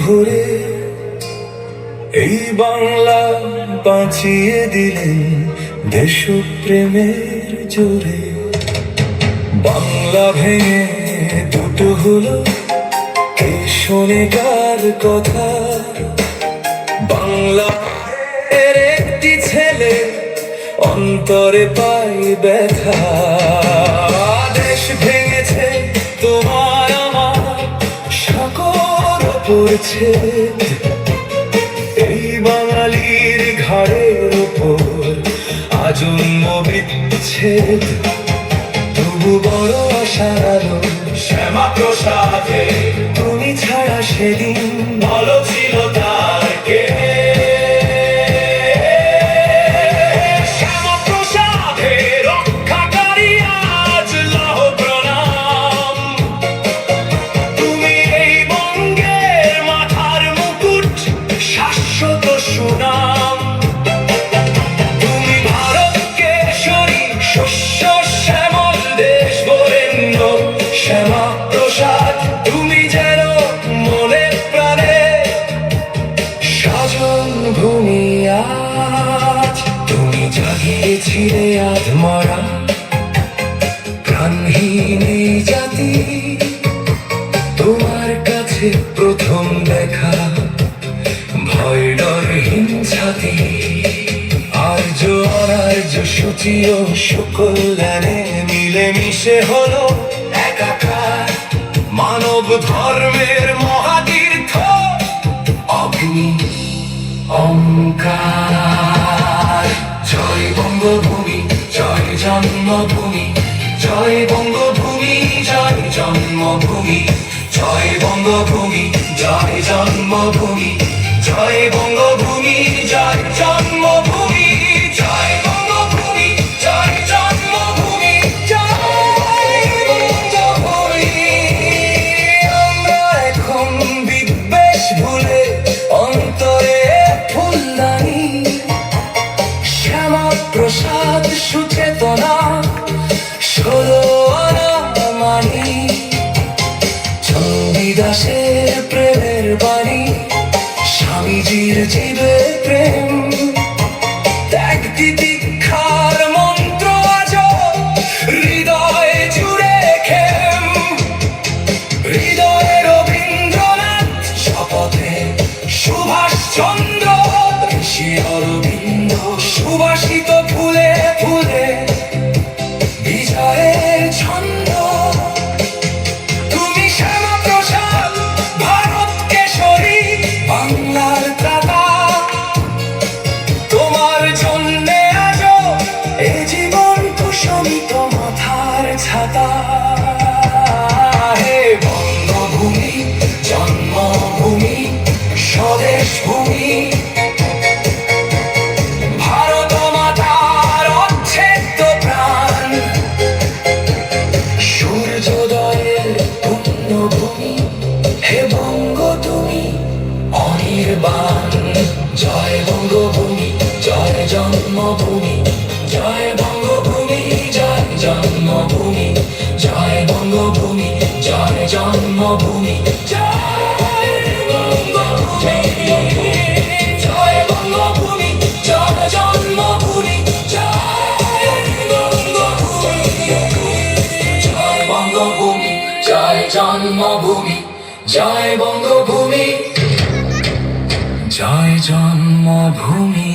ভরে এই বাংলা বাঁচিয়ে দিলেন দেশপ্রেমের জোরে। বাংলা ভেঙে দুটো হলো, কে শোনে কার কথা? বাংলা এর একটি ছেলে অন্তরে পাই ব্যথা। দেশ ভেঙেছে তোমার আমার সাগর পড়ছে, এই বাঙালির ঘাড়ের উপর আজন্ম বিচ্ছেদ। তবু বড় আশার আলো শ্যামা প্রসাদে, তুমি ছাড়া সেদিন ভালো ছিল তার কে? শ্যামা প্রসাদে রক্ষাকারী আজ লাহ প্রণাম। তুমি এই বঙ্গের মাথার মুকুট, শাশ্বত সুনাম। তুমি ভারত কেশরী, শস্য শ্যামল দেশ বরেণ্য শ্যামা প্রসাদ। তুমি যেন মনে প্রাণে স্বজন ভূমি আজ। তুমি জাগিয়েছিলে আধমরা প্রাণহীন এই জাতি, তোমার কাছে প্রথম দেখা ভয় ডরহীন ছাতি। আর্য অনার্য সূচি ও সুকল্যাণে মিলেমিশে হলো একাকার মানব ধর্মের মহাতীর্থ অগ্নি অঙ্কার। জয় বঙ্গভূমি, জয় জন্মভূমি, জয় বঙ্গভূমি, জয় জন্মভূমি, জয় বঙ্গভূমি, জয় জন্মভূমি, জয় বঙ্গভূমি, জয় জন্মভূমি, জয় বঙ্গভূমি, জয় জন্মভূমি, জয় বঙ্গভূমি। আমরা এখন বিদ্বেষ ভুলে অন্তরে ফুলদানি, শ্যামা প্রসাদ সুচেতনা 16 আনা মানি। চণ্ডীদাসের প্রেমের বাণী, স্বামীজির জীবে প্রেম, ত্যাগ তিতিক্ষার মন্ত্র আজ হৃদয় জুড়ে খেম। হৃদয়ে রবীন্দ্রনাথ, শপথে সুভাষ চন্দ্র, ঋষি অরবিন্দ, সুবাসিত ফুলে ফুলে বিজয়ের ছন্দ। তুমি শ্যামা প্রসাদ, ভারত কেশরী, বাংলার ত্রাতা। তোমার জন্যে আজ এ জীবন কুসমিত মাথার ছাতা। হে বঙ্গভূমি, জন্মভূমি, স্বদেশ ভূমি, ভারত মাতার অচ্ছেদ্য প্রাণ। সূর্যোদয়ের পুণ্যভূমি, হে বঙ্গ তুমি অনির্বাণ। জয় বঙ্গভূমি, জয় জন্মভূমি, জয় বঙ্গভূমি, জয় জন্মভূমি, জয় বঙ্গভূমি, জয় জন্মভূমি, জয় বঙ্গভূমি, জয় বঙ্গভূমি, জয় জন্মভূমি, জয় বঙ্গভূমি, জয় বঙ্গভূমি, জয় জন্মভূমি, জয় বঙ্গভূমি, জয় জন্মভূমি।